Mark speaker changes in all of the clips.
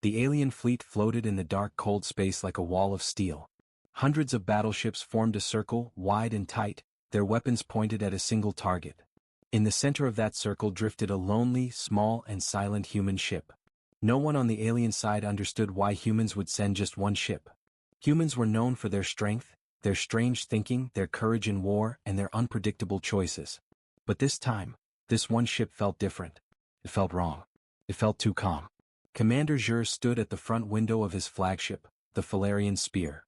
Speaker 1: The alien fleet floated in the dark cold space like a wall of steel. Hundreds of battleships formed a circle, wide and tight, their weapons pointed at a single target. In the center of that circle drifted a lonely, small and silent human ship. No one on the alien side understood why humans would send just one ship. Humans were known for their strength, their strange thinking, their courage in war, and their unpredictable choices. But this time, this one ship felt different. It felt wrong. It felt too calm. Commander Jur stood at the front window of his flagship, the Falarian Spear.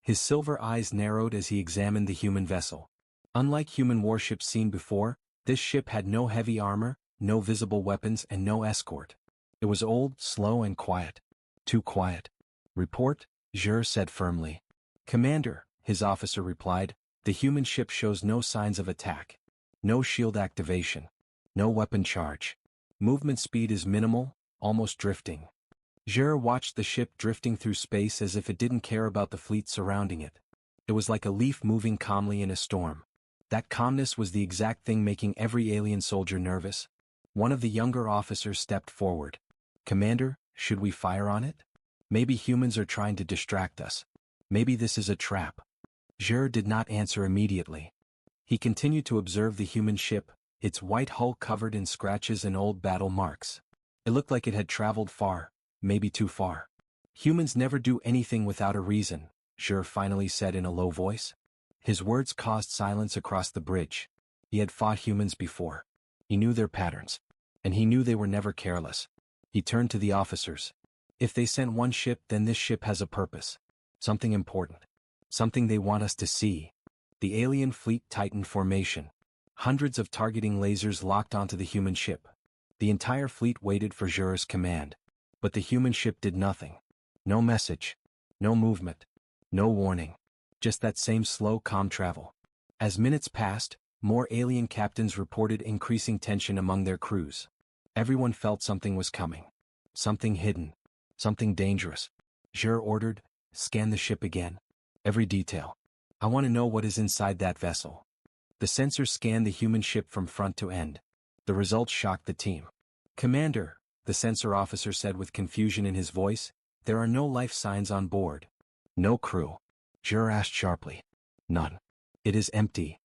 Speaker 1: His silver eyes narrowed as he examined the human vessel. Unlike human warships seen before, this ship had no heavy armor, no visible weapons, and no escort. It was old, slow, and quiet. Too quiet. "Report," Jur said firmly. "Commander," his officer replied, "the human ship shows no signs of attack. No shield activation. No weapon charge. Movement speed is minimal, almost drifting." Jur watched the ship drifting through space as if it didn't care about the fleet surrounding it. It was like a leaf moving calmly in a storm. That calmness was the exact thing making every alien soldier nervous. One of the younger officers stepped forward. "Commander, should we fire on it? Maybe humans are trying to distract us. Maybe this is a trap." Jur did not answer immediately. He continued to observe the human ship, its white hull covered in scratches and old battle marks. It looked like it had traveled far, maybe too far. "Humans never do anything without a reason," Jur finally said in a low voice. His words caused silence across the bridge. He had fought humans before. He knew their patterns. And he knew they were never careless. He turned to the officers. "If they sent one ship, then this ship has a purpose. Something important. Something they want us to see." The alien fleet tightened formation. Hundreds of targeting lasers locked onto the human ship. The entire fleet waited for Jur's command. But the human ship did nothing. No message. No movement. No warning. Just that same slow, calm travel. As minutes passed, more alien captains reported increasing tension among their crews. Everyone felt something was coming. Something hidden. Something dangerous. Jur ordered, "Scan the ship again. Every detail. I want to know what is inside that vessel." The sensors scanned the human ship from front to end. The results shocked the team. "Commander," the sensor officer said with confusion in his voice, "there are no life signs on board." "No crew?" Jur asked sharply. "None. It is empty."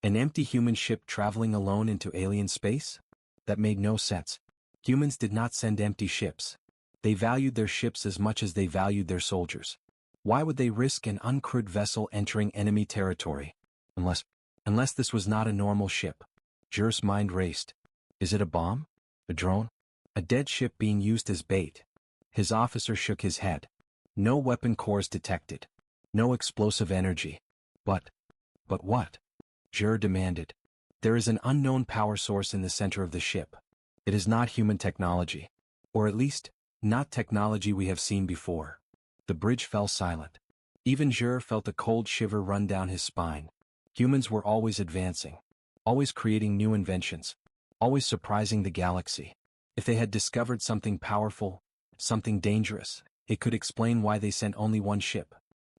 Speaker 1: An empty human ship traveling alone into alien space? That made no sense. Humans did not send empty ships. They valued their ships as much as they valued their soldiers. Why would they risk an uncrewed vessel entering enemy territory? Unless this was not a normal ship. Jur's mind raced. Is it a bomb? A drone? A dead ship being used as bait? His officer shook his head. No weapon cores detected. No explosive energy. But what? Jur demanded. "There is an unknown power source in the center of the ship. It is not human technology. Or at least, not technology we have seen before." The bridge fell silent. Even Jur felt a cold shiver run down his spine. Humans were always advancing. Always creating new inventions. Always surprising the galaxy. If they had discovered something powerful, something dangerous, it could explain why they sent only one ship.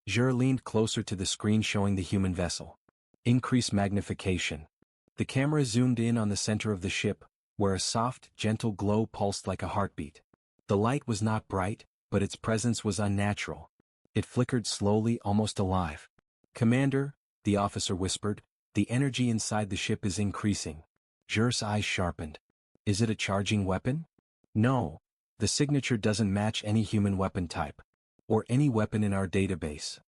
Speaker 1: Jur leaned closer to the screen showing the human vessel. Increase magnification. The camera zoomed in on the center of the ship, where a soft, gentle glow pulsed like a heartbeat. The light was not bright, but its presence was unnatural. It flickered slowly, almost alive. "Commander," the officer whispered, "the energy inside the ship is increasing." Jur's eyes sharpened. "Is it a charging weapon?" "No. The signature doesn't match any human weapon type. Or any weapon in our database."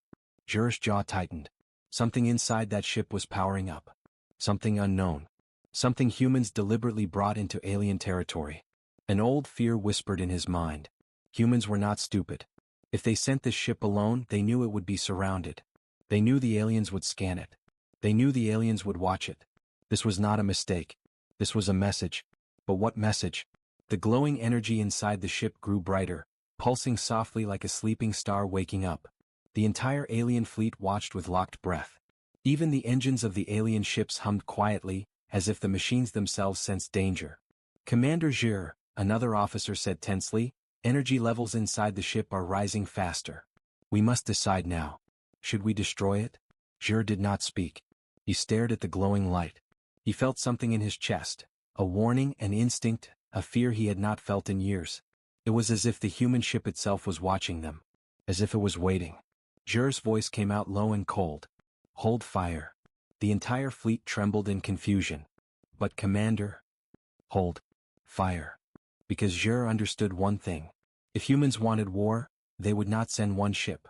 Speaker 1: Jur's jaw tightened. Something inside that ship was powering up. Something unknown. Something humans deliberately brought into alien territory. An old fear whispered in his mind. Humans were not stupid. If they sent this ship alone, they knew it would be surrounded. They knew the aliens would scan it. They knew the aliens would watch it. This was not a mistake. This was a message. But what message? The glowing energy inside the ship grew brighter, pulsing softly like a sleeping star waking up. The entire alien fleet watched with locked breath. Even the engines of the alien ships hummed quietly, as if the machines themselves sensed danger. "Commander Jur," another officer said tensely, "energy levels inside the ship are rising faster. We must decide now. Should we destroy it?" Jur did not speak. He stared at the glowing light. He felt something in his chest, a warning, an instinct, a fear he had not felt in years. It was as if the human ship itself was watching them. As if it was waiting. Zhur's voice came out low and cold. Hold fire. The entire fleet trembled in confusion. But Commander? Hold fire. Because Zhur understood one thing. If humans wanted war, they would not send one ship.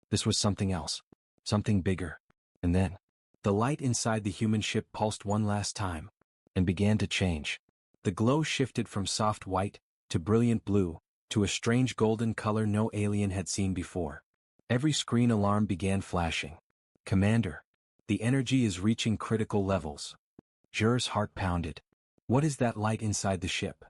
Speaker 1: This was something else. Something bigger. And then, the light inside the human ship pulsed one last time, and began to change. The glow shifted from soft white, to brilliant blue, to a strange golden color no alien had seen before. Every screen alarm began flashing. Commander, the energy is reaching critical levels. Zhur's heart pounded. What is that light inside the ship?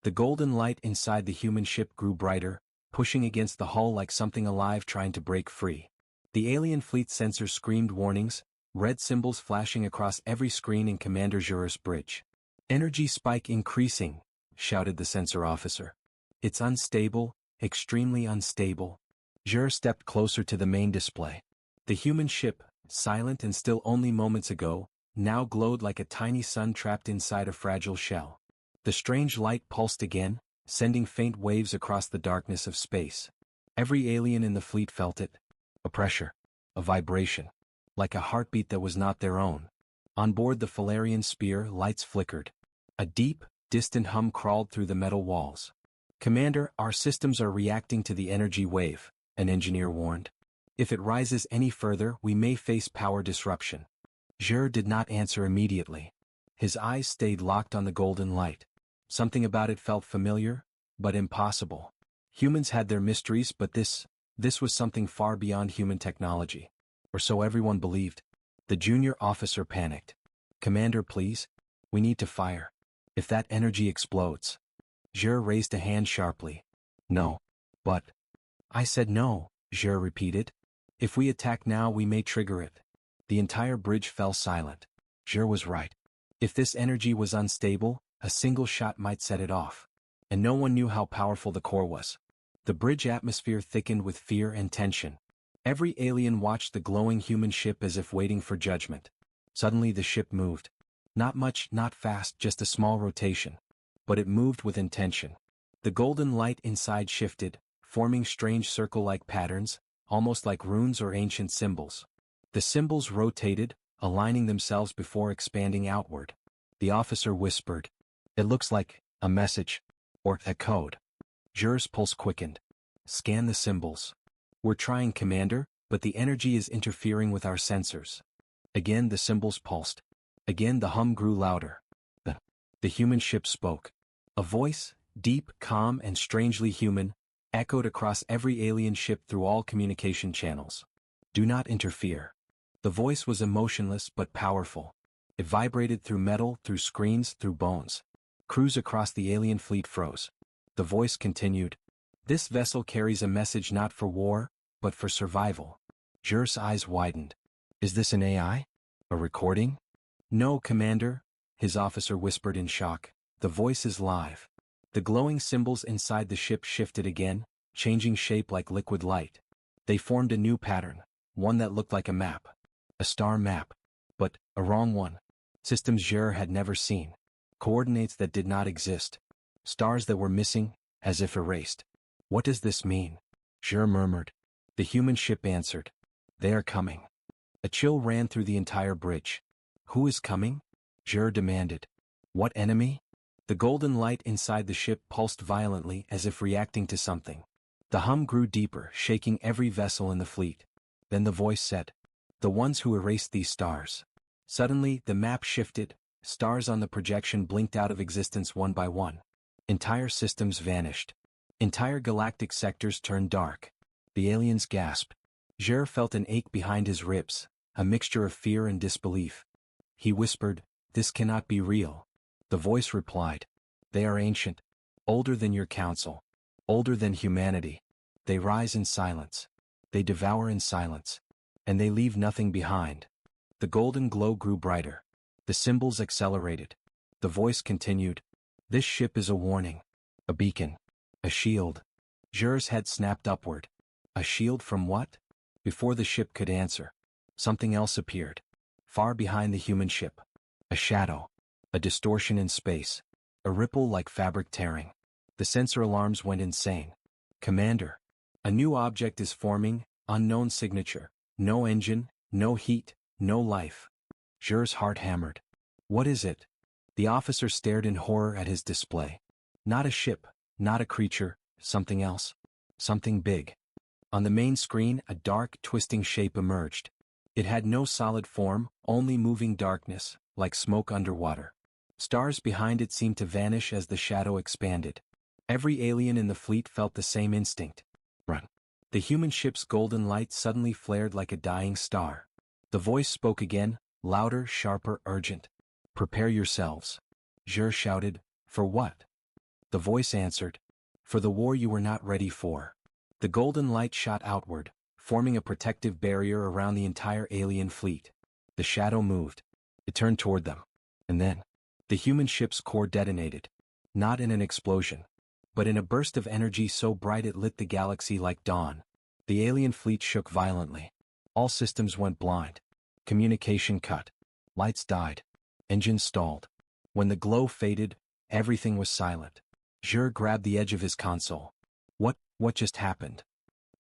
Speaker 1: The golden light inside the human ship grew brighter, pushing against the hull like something alive trying to break free. The alien fleet sensors screamed warnings, red symbols flashing across every screen in Commander Zhur's bridge. Energy spike increasing, shouted the sensor officer. It's unstable, extremely unstable. Zhur stepped closer to the main display. The human ship, silent and still only moments ago, now glowed like a tiny sun trapped inside a fragile shell. The strange light pulsed again, sending faint waves across the darkness of space. Every alien in the fleet felt it. A pressure. A vibration. Like a heartbeat that was not their own. On board the Falarian spear, lights flickered. A deep, distant hum crawled through the metal walls. Commander, our systems are reacting to the energy wave, an engineer warned. If it rises any further, we may face power disruption. Zhur did not answer immediately. His eyes stayed locked on the golden light. Something about it felt familiar, but impossible. Humans had their mysteries, but this was something far beyond human technology. Or so everyone believed. The junior officer panicked. Commander, please. We need to fire. If that energy explodes. Zhur raised a hand sharply. No. But. I said no, Zhur repeated. If we attack now we may trigger it. The entire bridge fell silent. Zhur was right. If this energy was unstable, a single shot might set it off. And no one knew how powerful the core was. The bridge atmosphere thickened with fear and tension. Every alien watched the glowing human ship as if waiting for judgment. Suddenly the ship moved. Not much, not fast, just a small rotation. But it moved with intention. The golden light inside shifted, forming strange circle-like patterns, almost like runes or ancient symbols. The symbols rotated, aligning themselves before expanding outward. The officer whispered. It looks like a message. Or a code. Zhur's pulse quickened. Scan the symbols. We're trying, Commander, but the energy is interfering with our sensors. Again the symbols pulsed. Again the hum grew louder. The human ship spoke. A voice, deep, calm and strangely human, echoed across every alien ship through all communication channels. Do not interfere. The voice was emotionless but powerful. It vibrated through metal, through screens, through bones. Crews across the alien fleet froze. The voice continued. This vessel carries a message not for war, but for survival. Zhur's eyes widened. Is this an AI? A recording? No, Commander, his officer whispered in shock. The voice is live. The glowing symbols inside the ship shifted again, changing shape like liquid light. They formed a new pattern, one that looked like a map. A star map. But, a wrong one. Systems Zhur had never seen. Coordinates that did not exist. Stars that were missing, as if erased. What does this mean? Zhur murmured. The human ship answered. They are coming. A chill ran through the entire bridge. Who is coming? Zhur demanded. What enemy? The golden light inside the ship pulsed violently as if reacting to something. The hum grew deeper, shaking every vessel in the fleet. Then the voice said. The ones who erased these stars. Suddenly, the map shifted. Stars on the projection blinked out of existence one by one. Entire systems vanished. Entire galactic sectors turned dark. The aliens gasped. Zhur felt an ache behind his ribs, a mixture of fear and disbelief. He whispered, This cannot be real. The voice replied. They are ancient. Older than your council. Older than humanity. They rise in silence. They devour in silence. And they leave nothing behind. The golden glow grew brighter. The symbols accelerated. The voice continued. This ship is a warning. A beacon. A shield. Zhur's head snapped upward. A shield from what? Before the ship could answer, something else appeared. Far behind the human ship. A shadow. A distortion in space. A ripple like fabric tearing. The sensor alarms went insane. Commander. A new object is forming, unknown signature. No engine, no heat, no life. Zhe's heart hammered. What is it? The officer stared in horror at his display. Not a ship, not a creature, something else. Something big. On the main screen, a dark, twisting shape emerged. It had no solid form, only moving darkness, like smoke underwater. Stars behind it seemed to vanish as the shadow expanded. Every alien in the fleet felt the same instinct. Run. The human ship's golden light suddenly flared like a dying star. The voice spoke again, louder, sharper, urgent. Prepare yourselves. Zhe shouted. For what? The voice answered. For the war you were not ready for. The golden light shot outward, forming a protective barrier around the entire alien fleet. The shadow moved. It turned toward them. And then, the human ship's core detonated. Not in an explosion, but in a burst of energy so bright it lit the galaxy like dawn. The alien fleet shook violently. All systems went blind. Communication cut. Lights died. Engines stalled. When the glow faded, everything was silent. Zhe grabbed the edge of his console. What just happened?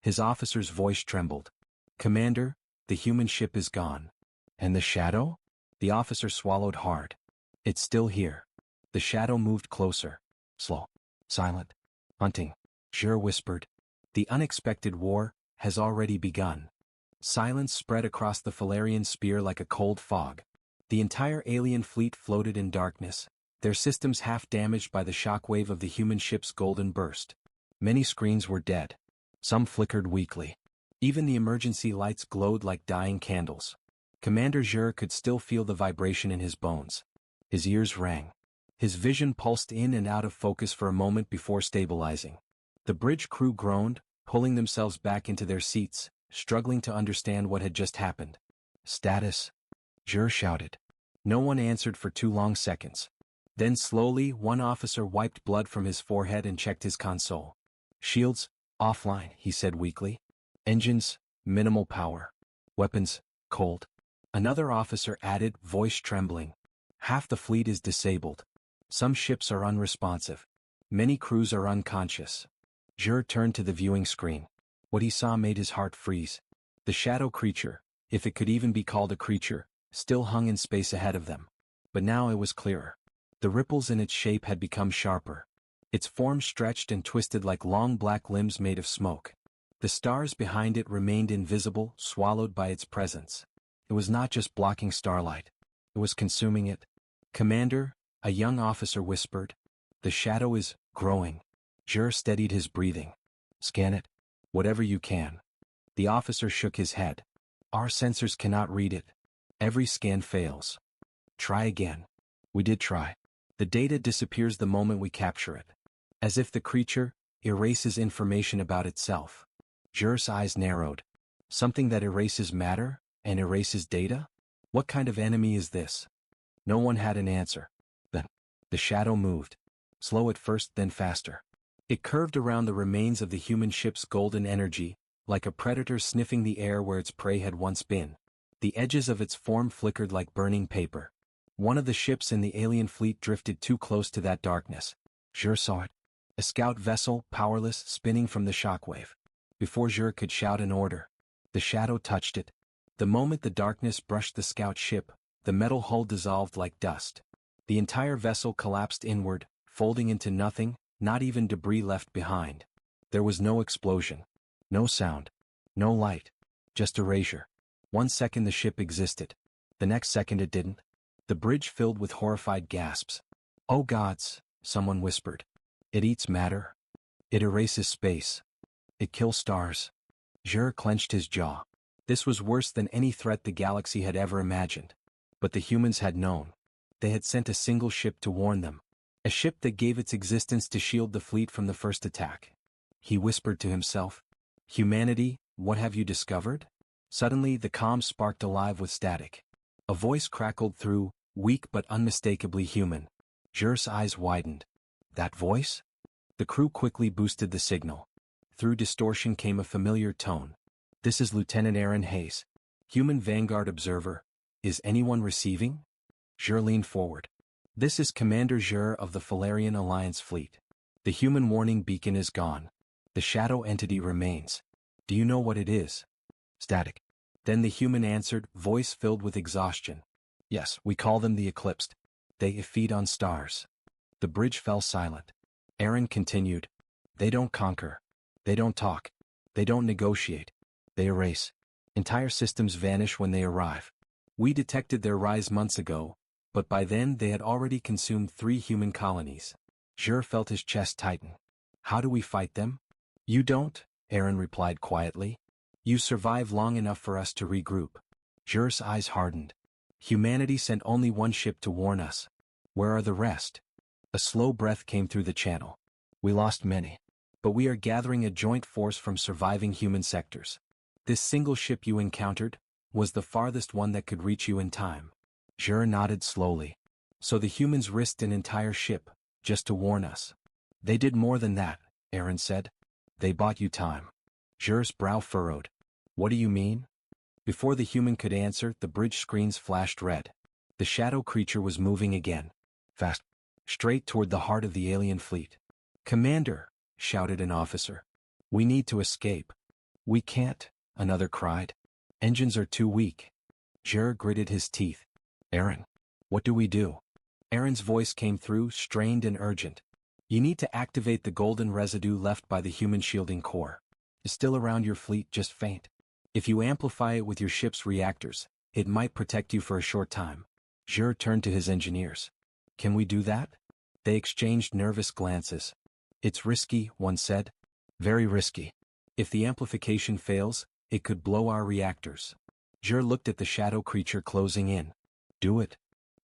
Speaker 1: His officer's voice trembled. Commander, the human ship is gone. And the shadow? The officer swallowed hard. It's still here. The shadow moved closer. Slow. Silent. Hunting. Zhe whispered. The unexpected war has already begun. Silence spread across the Falarian sphere like a cold fog. The entire alien fleet floated in darkness, their systems half damaged by the shockwave of the human ship's golden burst. Many screens were dead. Some flickered weakly. Even the emergency lights glowed like dying candles. Commander Zhe could still feel the vibration in his bones. His ears rang. His vision pulsed in and out of focus for a moment before stabilizing. The bridge crew groaned, pulling themselves back into their seats, struggling to understand what had just happened. Status? Zhe shouted. No one answered for 2 long seconds. Then slowly, one officer wiped blood from his forehead and checked his console. Shields, offline, he said weakly. Engines, minimal power. Weapons, cold. Another officer added, voice trembling. Half the fleet is disabled. Some ships are unresponsive. Many crews are unconscious. Zhe turned to the viewing screen. What he saw made his heart freeze. The shadow creature, if it could even be called a creature, still hung in space ahead of them. But now it was clearer. The ripples in its shape had become sharper. Its form stretched and twisted like long black limbs made of smoke. The stars behind it remained invisible, swallowed by its presence. It was not just blocking starlight. It was consuming it. Commander, a young officer whispered. The shadow is growing. Zhe steadied his breathing. Scan it. Whatever you can. The officer shook his head. Our sensors cannot read it. Every scan fails. Try again. We did try. The data disappears the moment we capture it. As if the creature erases information about itself. Zhe's eyes narrowed. Something that erases matter and erases data? What kind of enemy is this? No one had an answer. Then, the shadow moved. Slow at first, then faster. It curved around the remains of the human ship's golden energy, like a predator sniffing the air where its prey had once been. The edges of its form flickered like burning paper. One of the ships in the alien fleet drifted too close to that darkness. Zhe saw it. A scout vessel, powerless, spinning from the shockwave. Before Zhe could shout an order, the shadow touched it. The moment the darkness brushed the scout ship, the metal hull dissolved like dust. The entire vessel collapsed inward, folding into nothing, not even debris left behind. There was no explosion. No sound. No light. Just erasure. 1 second the ship existed. The next second it didn't. The bridge filled with horrified gasps. Oh gods, someone whispered. It eats matter. It erases space. It kills stars. Zhe clenched his jaw. This was worse than any threat the galaxy had ever imagined. But the humans had known. They had sent a single ship to warn them. A ship that gave its existence to shield the fleet from the first attack. He whispered to himself. Humanity, what have you discovered? Suddenly the comm sparked alive with static. A voice crackled through, weak but unmistakably human. Zhe's eyes widened. That voice? The crew quickly boosted the signal. Through distortion came a familiar tone. This is Lieutenant Aaron Hayes. Human Vanguard Observer. Is anyone receiving? Zhe leaned forward. This is Commander Zhe of the Falarian Alliance Fleet. The human warning beacon is gone. The shadow entity remains. Do you know what it is? Static. Then the human answered, voice filled with exhaustion. Yes, we call them the eclipsed. They feed on stars. The bridge fell silent. Aaron continued. They don't conquer. They don't talk. They don't negotiate. They erase. Entire systems vanish when they arrive. We detected their rise months ago, but by then they had already consumed 3 human colonies. Jur felt his chest tighten. How do we fight them? You don't, Aaron replied quietly. You survive long enough for us to regroup. Jur's eyes hardened. Humanity sent only one ship to warn us. Where are the rest? A slow breath came through the channel. We lost many. But we are gathering a joint force from surviving human sectors. This single ship you encountered was the farthest one that could reach you in time. Jur nodded slowly. So the humans risked an entire ship, just to warn us. They did more than that, Aaron said. They bought you time. Jur's brow furrowed. What do you mean? Before the human could answer, the bridge screens flashed red. The shadow creature was moving again. Fast. Straight toward the heart of the alien fleet. Commander, shouted an officer. We need to escape. We can't, another cried. Engines are too weak. Jur gritted his teeth. Aaron, what do we do? Aaron's voice came through, strained and urgent. You need to activate the golden residue left by the human shielding core. It's still around your fleet, just faint. If you amplify it with your ship's reactors, it might protect you for a short time. Jur turned to his engineers. Can we do that? They exchanged nervous glances. It's risky, one said. Very risky. If the amplification fails, it could blow our reactors. Jur looked at the shadow creature closing in. Do it.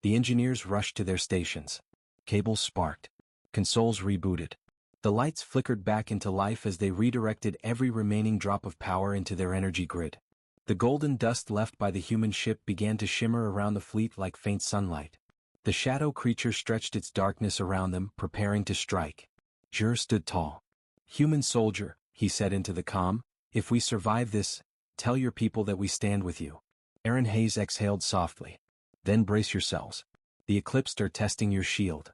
Speaker 1: The engineers rushed to their stations. Cables sparked. Consoles rebooted. The lights flickered back into life as they redirected every remaining drop of power into their energy grid. The golden dust left by the human ship began to shimmer around the fleet like faint sunlight. The shadow creature stretched its darkness around them, preparing to strike. Jur stood tall. Human soldier, he said into the comm, if we survive this, tell your people that we stand with you. Aaron Hayes exhaled softly. Then brace yourselves. The eclipsed are testing your shield.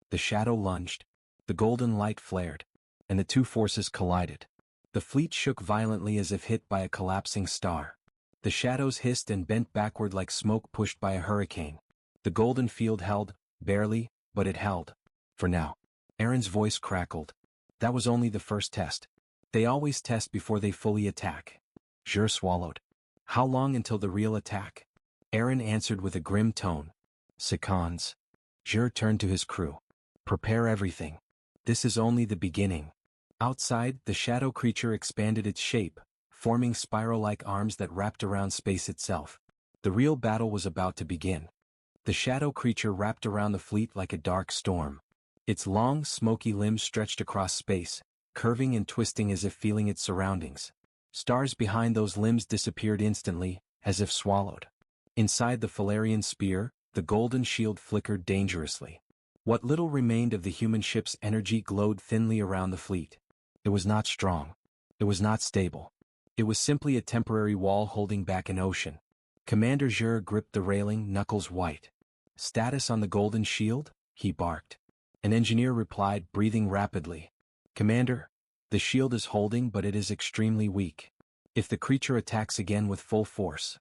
Speaker 1: The shadow lunged. The golden light flared. And the two forces collided. The fleet shook violently as if hit by a collapsing star. The shadows hissed and bent backward like smoke pushed by a hurricane. The golden field held, barely, but it held. For now. Aaron's voice crackled. That was only the first test. They always test before they fully attack. Jur swallowed. How long until the real attack? Aaron answered with a grim tone. Seconds. Jur turned to his crew. Prepare everything. This is only the beginning. Outside, the shadow creature expanded its shape, forming spiral-like arms that wrapped around space itself. The real battle was about to begin. The shadow creature wrapped around the fleet like a dark storm. Its long, smoky limbs stretched across space, curving and twisting as if feeling its surroundings. Stars behind those limbs disappeared instantly, as if swallowed. Inside the Falarian spear, the golden shield flickered dangerously. What little remained of the human ship's energy glowed thinly around the fleet. It was not strong. It was not stable. It was simply a temporary wall holding back an ocean. Commander Jur gripped the railing, knuckles white. Status on the golden shield? He barked. An engineer replied, breathing rapidly. Commander, the shield is holding, but it is extremely weak. If the creature attacks again with full force.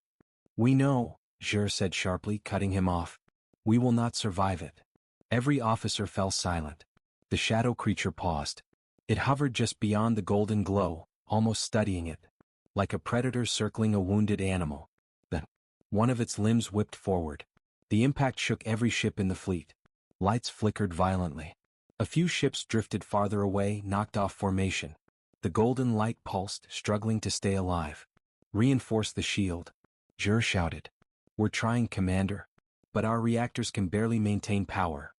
Speaker 1: We know, Jur said sharply, cutting him off. We will not survive it. Every officer fell silent. The shadow creature paused. It hovered just beyond the golden glow, almost studying it. Like a predator circling a wounded animal. Then, one of its limbs whipped forward. The impact shook every ship in the fleet. Lights flickered violently. A few ships drifted farther away, knocked off formation. The golden light pulsed, struggling to stay alive. Reinforce the shield. Jur shouted. We're trying, Commander. But our reactors can barely maintain power.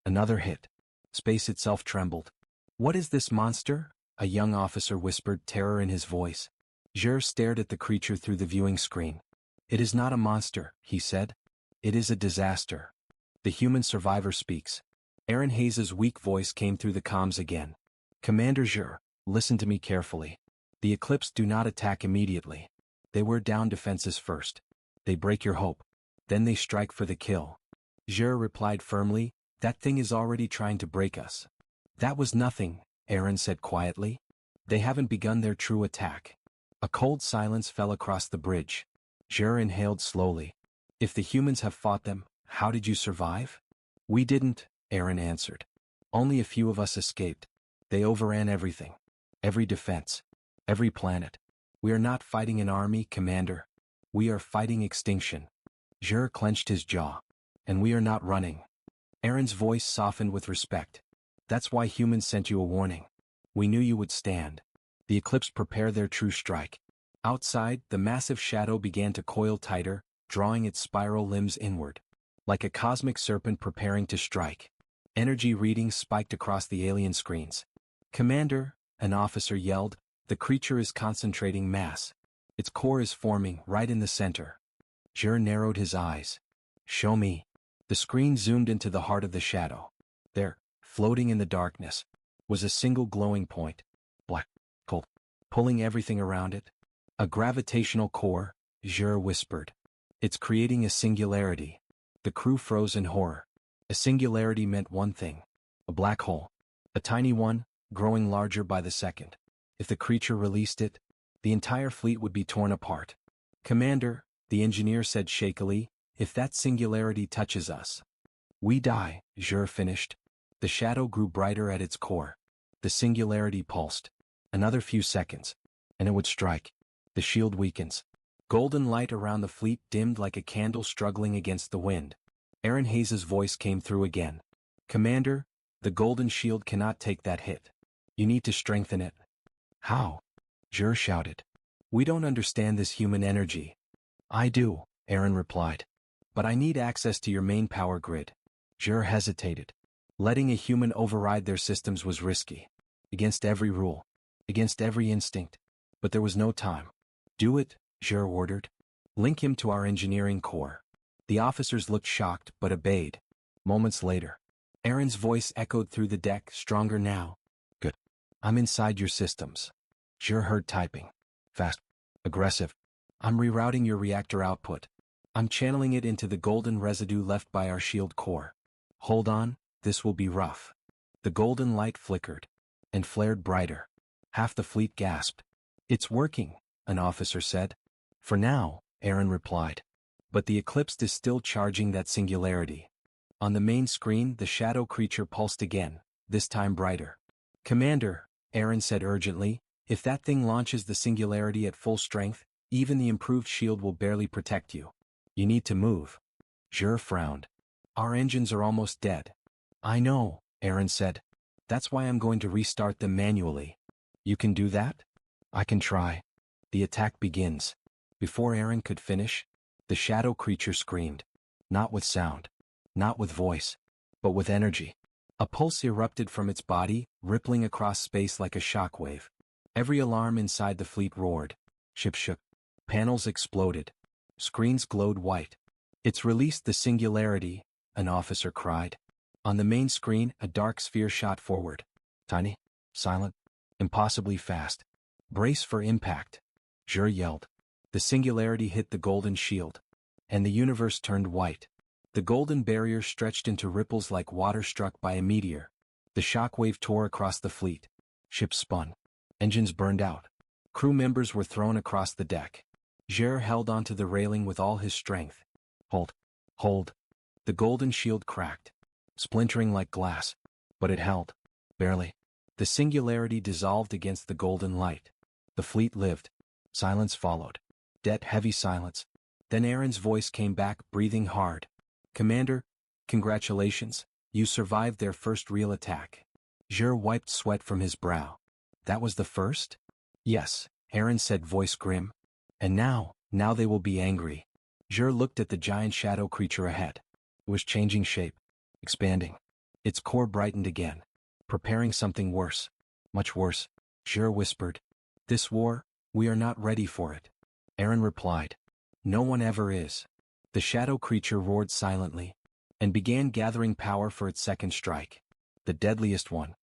Speaker 1: Another hit. Space itself trembled. What is this monster? A young officer whispered, terror in his voice. Jur stared at the creature through the viewing screen. It is not a monster, he said. It is a disaster. The human survivor speaks. Aaron Hayes' weak voice came through the comms again. Commander Jur, listen to me carefully. The Eclipse do not attack immediately. They wear down defenses first. They break your hope. Then they strike for the kill. Jur replied firmly, that thing is already trying to break us. That was nothing, Aaron said quietly. They haven't begun their true attack. A cold silence fell across the bridge. Jer inhaled slowly. If the humans have fought them, how did you survive? We didn't, Aaron answered. Only a few of us escaped. They overran everything. Every defense. Every planet. We are not fighting an army, Commander. We are fighting extinction. Jer clenched his jaw. And we are not running. Aaron's voice softened with respect. That's why humans sent you a warning. We knew you would stand. The Eclipse prepare their true strike. Outside, the massive shadow began to coil tighter, drawing its spiral limbs inward. Like a cosmic serpent preparing to strike. Energy readings spiked across the alien screens. Commander, an officer yelled, the creature is concentrating mass. Its core is forming right in the center. Jer narrowed his eyes. Show me. The screen zoomed into the heart of the shadow. There, floating in the darkness, was a single glowing point. Black, cold, pulling everything around it. A gravitational core, Jer whispered. It's creating a singularity. The crew froze in horror. A singularity meant one thing. A black hole. A tiny one, growing larger by the second. If the creature released it, the entire fleet would be torn apart. Commander, the engineer said shakily, if that singularity touches us, we die, Jer finished. The shadow grew brighter at its core. The singularity pulsed. Another few seconds, and it would strike. The shield weakens. Golden light around the fleet dimmed like a candle struggling against the wind. Aaron Hayes' voice came through again. Commander, the golden shield cannot take that hit. You need to strengthen it. How? Jer shouted. We don't understand this human energy. I do, Aaron replied. But I need access to your main power grid. Jer hesitated. Letting a human override their systems was risky. Against every rule. Against every instinct. But there was no time. Do it, Jer ordered. Link him to our engineering core. The officers looked shocked but obeyed. Moments later, Aaron's voice echoed through the deck, stronger now. Good. I'm inside your systems. Jer heard typing. Fast. Aggressive. I'm rerouting your reactor output. I'm channeling it into the golden residue left by our shield core. Hold on, this will be rough. The golden light flickered and flared brighter. Half the fleet gasped. It's working, an officer said. For now, Aaron replied. But the Eclipse is still charging that singularity. On the main screen, the shadow creature pulsed again, this time brighter. Commander, Aaron said urgently, if that thing launches the singularity at full strength, even the improved shield will barely protect you. You need to move. Jer frowned. Our engines are almost dead. I know, Aaron said. That's why I'm going to restart them manually. You can do that? I can try. The attack begins. Before Aaron could finish, the shadow creature screamed. Not with sound. Not with voice. But with energy. A pulse erupted from its body, rippling across space like a shockwave. Every alarm inside the fleet roared. Ships shook. Panels exploded. Screens glowed white. It's released the singularity, an officer cried. On the main screen, a dark sphere shot forward. Tiny, silent, impossibly fast. Brace for impact. Jer yelled. The singularity hit the golden shield. And the universe turned white. The golden barrier stretched into ripples like water struck by a meteor. The shockwave tore across the fleet. Ships spun. Engines burned out. Crew members were thrown across the deck. Jer held onto the railing with all his strength. Hold. Hold. The golden shield cracked, splintering like glass. But it held. Barely. The singularity dissolved against the golden light. The fleet lived. Silence followed. Dead, heavy silence. Then Aaron's voice came back, breathing hard. Commander, congratulations. You survived their first real attack. Jer wiped sweat from his brow. That was the first? Yes, Aaron said, voice grim. And now they will be angry. Jer looked at the giant shadow creature ahead. It was changing shape, expanding. Its core brightened again, preparing something worse. Much worse, Jer whispered. This war, we are not ready for it. Aaron replied. No one ever is. The shadow creature roared silently, and began gathering power for its second strike. The deadliest one.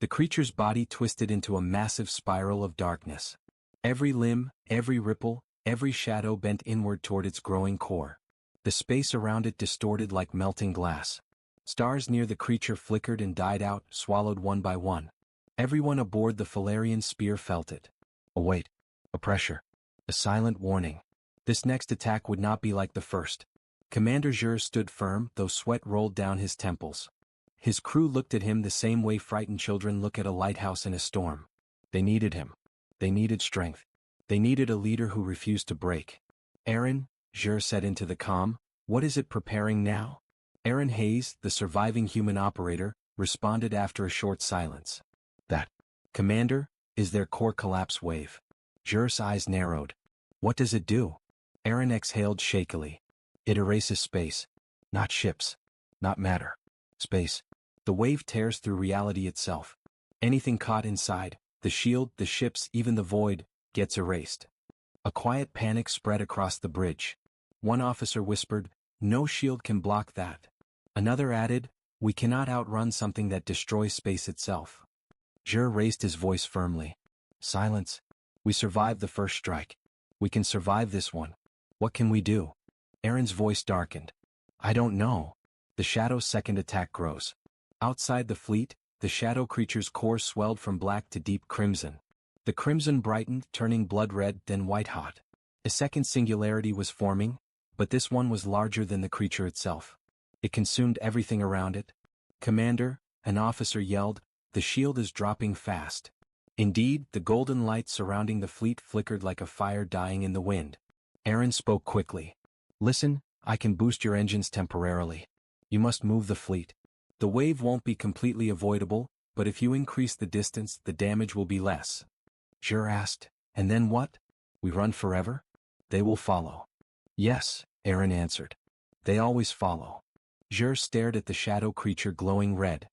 Speaker 1: The creature's body twisted into a massive spiral of darkness. Every limb, every ripple, every shadow bent inward toward its growing core. The space around it distorted like melting glass. Stars near the creature flickered and died out, swallowed one by one. Everyone aboard the Falarian spear felt it. A weight. A pressure. A silent warning. This next attack would not be like the first. Commander Jur stood firm, though sweat rolled down his temples. His crew looked at him the same way frightened children look at a lighthouse in a storm. They needed him. They needed strength. They needed a leader who refused to break. Aaron, Jur said into the calm, what is it preparing now? Aaron Hayes, the surviving human operator, responded after a short silence. That, Commander, is their core collapse wave. Jur's eyes narrowed. What does it do? Aaron exhaled shakily. It erases space. Not ships. Not matter. Space. The wave tears through reality itself. Anything caught inside, the shield, the ships, even the void, gets erased. A quiet panic spread across the bridge. One officer whispered, no shield can block that. Another added, we cannot outrun something that destroys space itself. Jur raised his voice firmly. Silence. We survived the first strike. We can survive this one. What can we do? Aaron's voice darkened. I don't know. The Shadow's second attack grows. Outside the fleet, the Shadow creature's core swelled from black to deep crimson. The crimson brightened, turning blood red, then white-hot. A second singularity was forming, but this one was larger than the creature itself. It consumed everything around it. Commander, an officer yelled, the shield is dropping fast. Indeed, the golden light surrounding the fleet flickered like a fire dying in the wind. Aaron spoke quickly. Listen, I can boost your engines temporarily. You must move the fleet. The wave won't be completely avoidable, but if you increase the distance, the damage will be less. Jur asked, and then what? We run forever? They will follow. Yes, Aaron answered. They always follow. Jur stared at the shadow creature glowing red.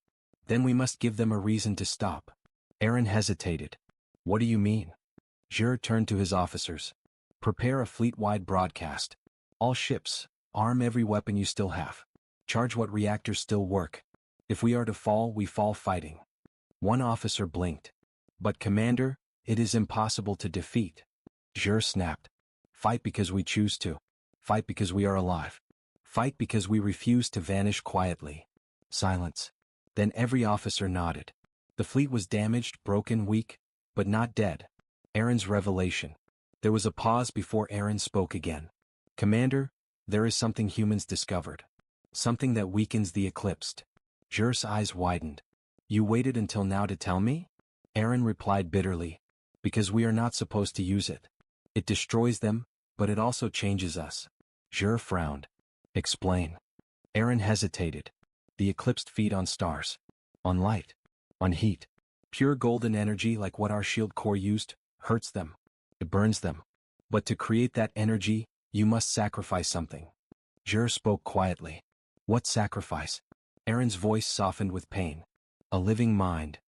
Speaker 1: Then we must give them a reason to stop. Aaron hesitated. What do you mean? Jur turned to his officers. Prepare a fleet-wide broadcast. All ships, arm every weapon you still have. Charge what reactors still work. If we are to fall, we fall fighting. One officer blinked. But Commander, it is impossible to defeat. Jur snapped. Fight because we choose to. Fight because we are alive. Fight because we refuse to vanish quietly. Silence. Then every officer nodded. The fleet was damaged, broken, weak, but not dead. Aaron's revelation. There was a pause before Aaron spoke again. Commander, there is something humans discovered. Something that weakens the eclipsed. Jur's eyes widened. You waited until now to tell me? Aaron replied bitterly. Because we are not supposed to use it. It destroys them, but it also changes us. Jur frowned. Explain. Aaron hesitated. The eclipsed feed on stars. On light. On heat. Pure golden energy like what our shield core used, hurts them. It burns them. But to create that energy, you must sacrifice something. Jur spoke quietly. What sacrifice? Aaron's voice softened with pain. A living mind.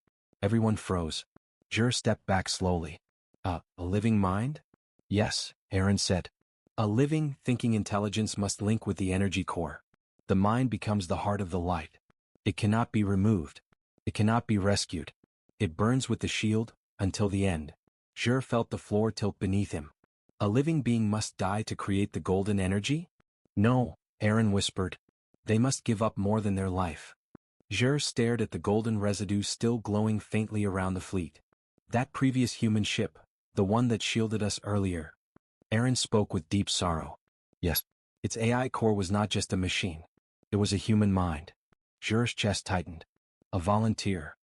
Speaker 1: Everyone froze. Jur stepped back slowly. A living mind? Yes, Aaron said. A living, thinking intelligence must link with the energy core. The mind becomes the heart of the light. It cannot be removed. It cannot be rescued. It burns with the shield, until the end. Jur felt the floor tilt beneath him. A living being must die to create the golden energy? No, Aaron whispered. They must give up more than their life. Jur stared at the golden residue still glowing faintly around the fleet. That previous human ship, the one that shielded us earlier. Aaron spoke with deep sorrow. Yes, its AI core was not just a machine. It was a human mind. Jur's chest tightened. A volunteer.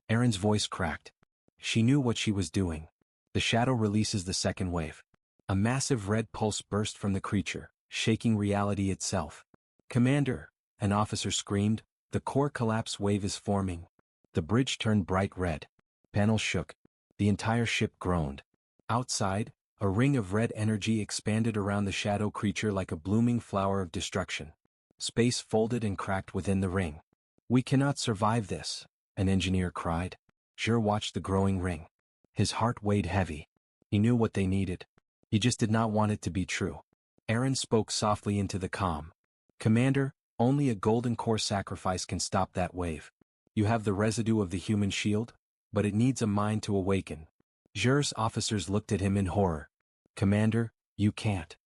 Speaker 1: Aaron's voice cracked. She knew what she was doing. The shadow releases the second wave. A massive red pulse burst from the creature, shaking reality itself. Commander, an officer screamed, the core collapse wave is forming. The bridge turned bright red. Panels shook. The entire ship groaned. Outside, a ring of red energy expanded around the shadow creature like a blooming flower of destruction. Space folded and cracked within the ring. We cannot survive this, an engineer cried. Jur watched the growing ring. His heart weighed heavy. He knew what they needed. He just did not want it to be true. Aaron spoke softly into the calm. Commander, only a golden core sacrifice can stop that wave. You have the residue of the human shield, but it needs a mind to awaken. Jur's officers looked at him in horror. Commander, you can't.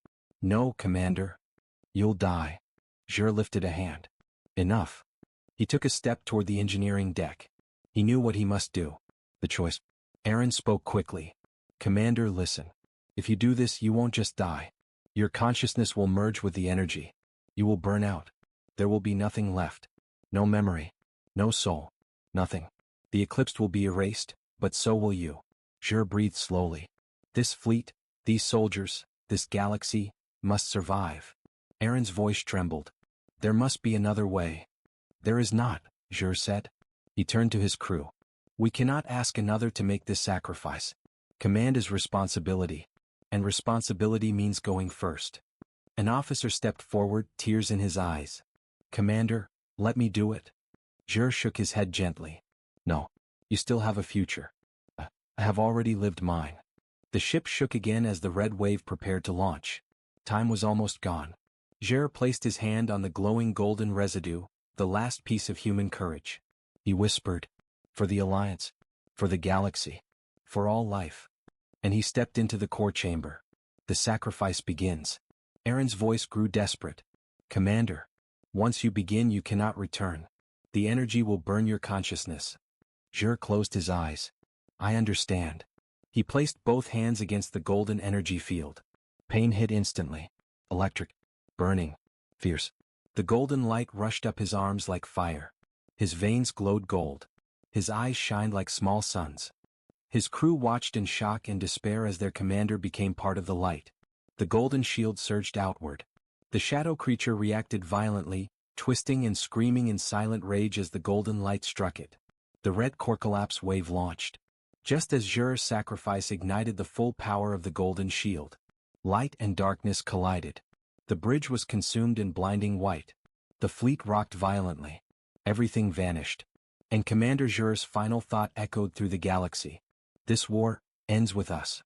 Speaker 1: No, Commander. You'll die. Jur lifted a hand. Enough. He took a step toward the engineering deck. He knew what he must do. The choice. Aaron spoke quickly. Commander, listen. If you do this, you won't just die. Your consciousness will merge with the energy. You will burn out. There will be nothing left. No memory. No soul. Nothing. The eclipse will be erased, but so will you. Jur breathed slowly. This fleet, these soldiers, this galaxy, must survive. Aaron's voice trembled. There must be another way. There is not, Jur said. He turned to his crew. We cannot ask another to make this sacrifice. Command is responsibility. And responsibility means going first. An officer stepped forward, tears in his eyes. Commander, let me do it. Jur shook his head gently. No. You still have a future. I have already lived mine. The ship shook again as the red wave prepared to launch. Time was almost gone. Jur placed his hand on the glowing golden residue, the last piece of human courage. He whispered, for the Alliance, for the galaxy, for all life. And he stepped into the core chamber. The sacrifice begins. Aaron's voice grew desperate. Commander, once you begin you cannot return. The energy will burn your consciousness. Jur closed his eyes. I understand. He placed both hands against the golden energy field. Pain hit instantly. Electric. Burning. Fierce. The golden light rushed up his arms like fire. His veins glowed gold. His eyes shined like small suns. His crew watched in shock and despair as their commander became part of the light. The golden shield surged outward. The shadow creature reacted violently, twisting and screaming in silent rage as the golden light struck it. The red core collapse wave launched. Just as Jur's sacrifice ignited the full power of the golden shield. Light and darkness collided. The bridge was consumed in blinding white. The fleet rocked violently. Everything vanished. And Commander Jur's final thought echoed through the galaxy. This war ends with us.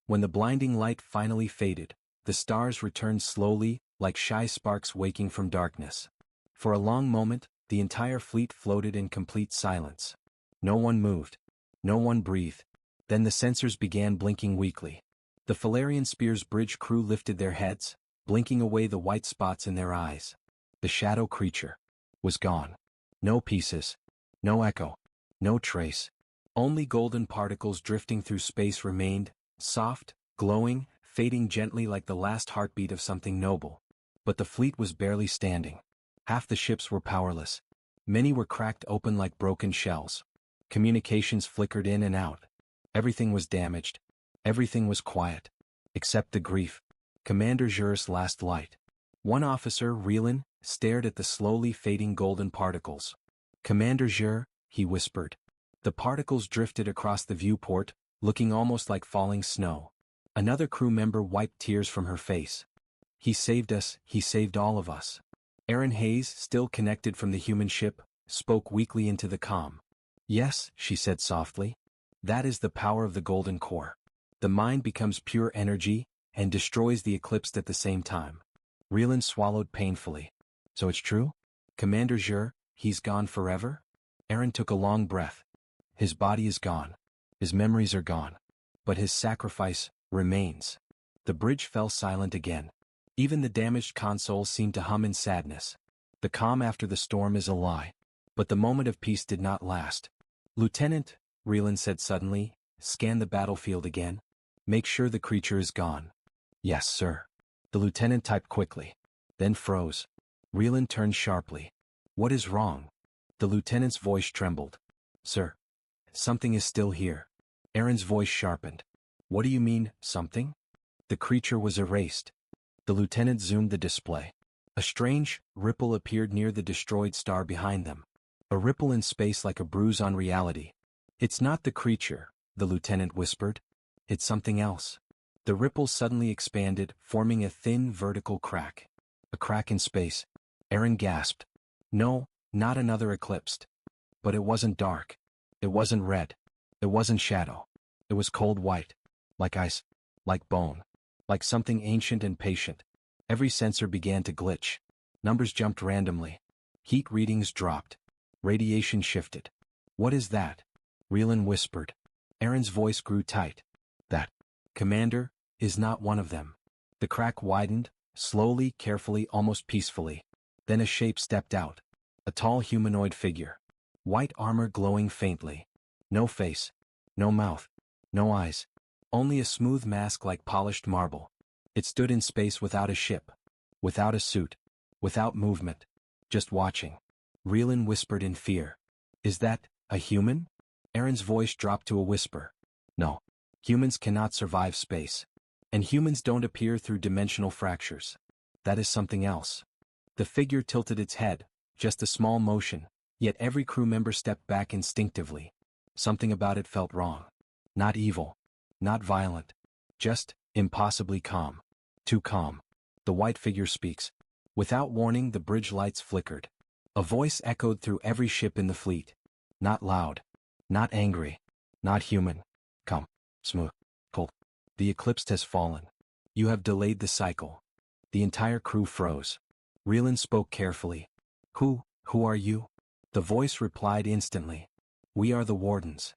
Speaker 1: When the blinding light finally faded, the stars returned slowly, like shy sparks waking from darkness. For a long moment, the entire fleet floated in complete silence. No one moved. No one breathed. Then the sensors began blinking weakly. The Falarian Spear's bridge crew lifted their heads, blinking away the white spots in their eyes. The shadow creature was gone. No pieces. No echo. No trace. Only golden particles drifting through space remained, soft, glowing, fading gently like the last heartbeat of something noble. But the fleet was barely standing. Half the ships were powerless. Many were cracked open like broken shells. Communications flickered in and out. Everything was damaged. Everything was quiet. Except the grief. Commander Jur's last light. One officer, Reelan, stared at the slowly fading golden particles. Commander Jur, he whispered. The particles drifted across the viewport, looking almost like falling snow. Another crew member wiped tears from her face. He saved us, he saved all of us. Aaron Hayes, still connected from the human ship, spoke weakly into the comm. Yes, she said softly. That is the power of the golden core. The mind becomes pure energy, and destroys the eclipse at the same time. Reelan swallowed painfully. So it's true? Commander Jur, he's gone forever? Aaron took a long breath. His body is gone. His memories are gone. But his sacrifice remains. The bridge fell silent again. Even the damaged console seemed to hum in sadness. The calm after the storm is a lie. But the moment of peace did not last. Lieutenant, Reelan said suddenly, scan the battlefield again. Make sure the creature is gone. Yes, sir. The lieutenant typed quickly. Then froze. Reelan turned sharply. What is wrong? The lieutenant's voice trembled. Sir. Something is still here. Aaron's voice sharpened. What do you mean, something? The creature was erased. The lieutenant zoomed the display. A strange ripple appeared near the destroyed star behind them. A ripple in space like a bruise on reality. It's not the creature, the lieutenant whispered. It's something else. The ripple suddenly expanded, forming a thin vertical crack. A crack in space. Aaron gasped. No, not another eclipse. But it wasn't dark. It wasn't red. It wasn't shadow. It was cold white. Like ice. Like bone. Like something ancient and patient. Every sensor began to glitch. Numbers jumped randomly. Heat readings dropped. Radiation shifted. What is that? Reelan whispered. Aaron's voice grew tight. That, Commander, is not one of them. The crack widened, slowly, carefully, almost peacefully. Then a shape stepped out. A tall humanoid figure. White armor glowing faintly. No face. No mouth. No eyes. Only a smooth mask like polished marble. It stood in space without a ship. Without a suit. Without movement. Just watching. Reelin whispered in fear. Is that a human? Aaron's voice dropped to a whisper. No. Humans cannot survive space. And humans don't appear through dimensional fractures. That is something else. The figure tilted its head, just a small motion, yet every crew member stepped back instinctively. Something about it felt wrong. Not evil. Not violent. Just impossibly calm. Too calm. The white figure speaks. Without warning, the bridge lights flickered. A voice echoed through every ship in the fleet. Not loud. Not angry. Not human. Come. Smooth. Cold. The eclipse has fallen. You have delayed the cycle. The entire crew froze. Reelin spoke carefully. Who are you? The voice replied instantly. We are the Wardens.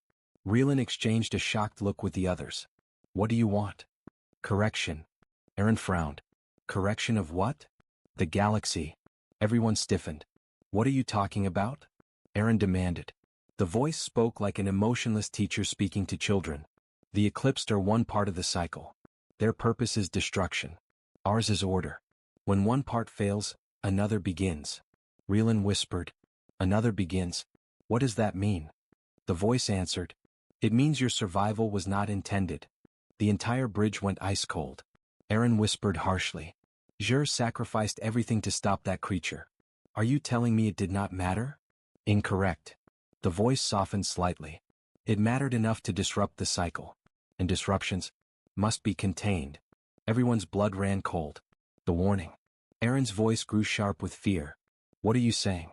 Speaker 1: Reelin exchanged a shocked look with the others. What do you want? Correction. Aaron frowned. Correction of what? The galaxy. Everyone stiffened. What are you talking about? Aaron demanded. The voice spoke like an emotionless teacher speaking to children. The eclipsed are one part of the cycle. Their purpose is destruction. Ours is order. When one part fails, another begins. Reelin whispered. Another begins. What does that mean? The voice answered. It means your survival was not intended. The entire bridge went ice cold. Aaron whispered harshly. Jur sacrificed everything to stop that creature. Are you telling me it did not matter? Incorrect. The voice softened slightly. It mattered enough to disrupt the cycle. And disruptions must be contained. Everyone's blood ran cold. The warning. Aaron's voice grew sharp with fear. What are you saying?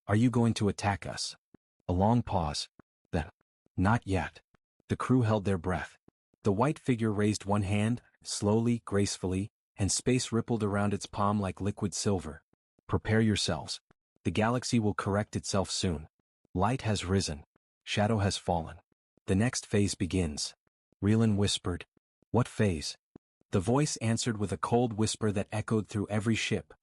Speaker 1: Are you going to attack us? A long pause. Then. Not yet. The crew held their breath. The white figure raised one hand, slowly, gracefully, and space rippled around its palm like liquid silver. Prepare yourselves. The galaxy will correct itself soon. Light has risen. Shadow has fallen. The next phase begins. Reelin whispered. What phase? The voice answered with a cold whisper that echoed through every ship.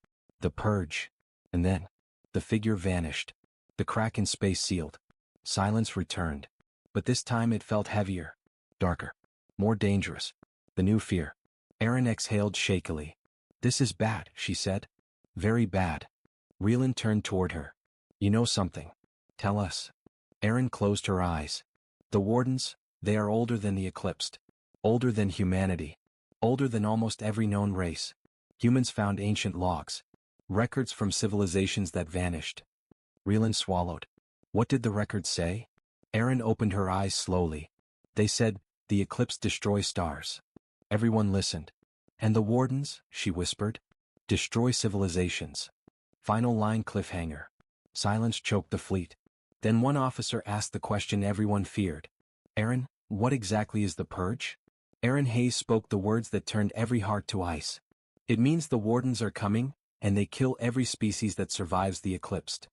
Speaker 1: The purge. And then, the figure vanished. The crack in space sealed. Silence returned. But this time it felt heavier. Darker. More dangerous. The new fear. Aaron exhaled shakily. This is bad, she said. Very bad. Reelin turned toward her. You know something. Tell us. Aaron closed her eyes. The Wardens, they are older than the eclipsed. Older than humanity. Older than almost every known race. Humans found ancient logs. Records from civilizations that vanished. Reelin swallowed. What did the records say? Aaron opened her eyes slowly. They said, the eclipse destroys stars. Everyone listened. And the Wardens, she whispered, destroy civilizations. Final line cliffhanger. Silence choked the fleet. Then one officer asked the question everyone feared. Aaron, what exactly is the purge? Aaron Hayes spoke the words that turned every heart to ice. It means the Wardens are coming, and they kill every species that survives the eclipsed.